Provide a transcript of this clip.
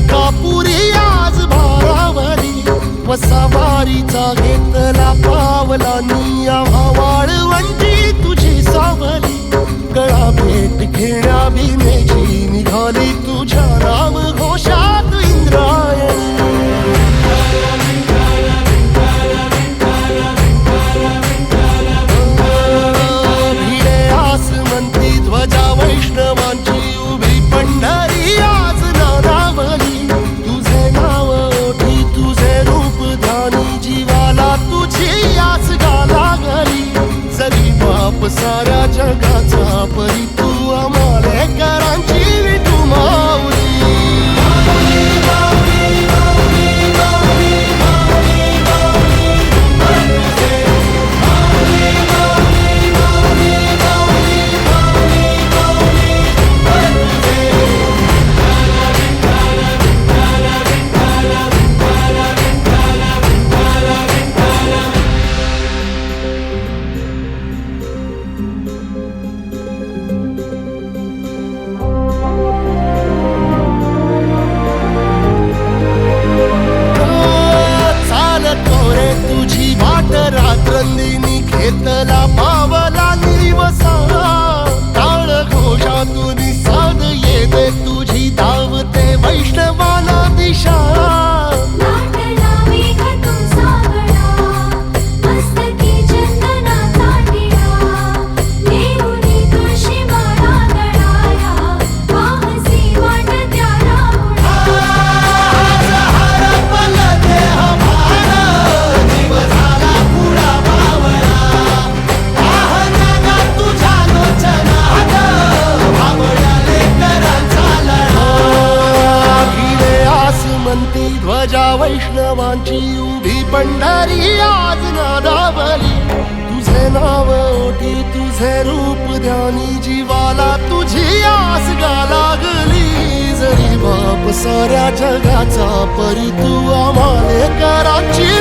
तुळजापुरी आज भारावली वसावारीचा घेतला पावला निया वाळवंटी तुझी सावली गळा भेट घेण्या भीमेची निघाली तुझ्या राम घोषात इंद्रायणी भिडे आसमंती ध्वजा वैष्णवांची उभी पंढरी आज नादावली तुझे नाव ओठी तुझे रूप ध्यानी जीवाला तुझी आस गाला गली जरी बाप साऱ्या जगाचा परी तू आमालेकरांची विठू माऊली रात्रंदिनी घेतला पावला निवसा टाळ घोषातून साध येते तुझी धावते वैष्णवाला दिशा ध्वजा वैष्णवांची उभी पंढरी आज नादावली तुझे नाव ओठी तुझे रूप ध्यानी जीवाला तुझी आस गाला गली जरी बाप साऱ्या जगाचा परी तू आमालेकरांची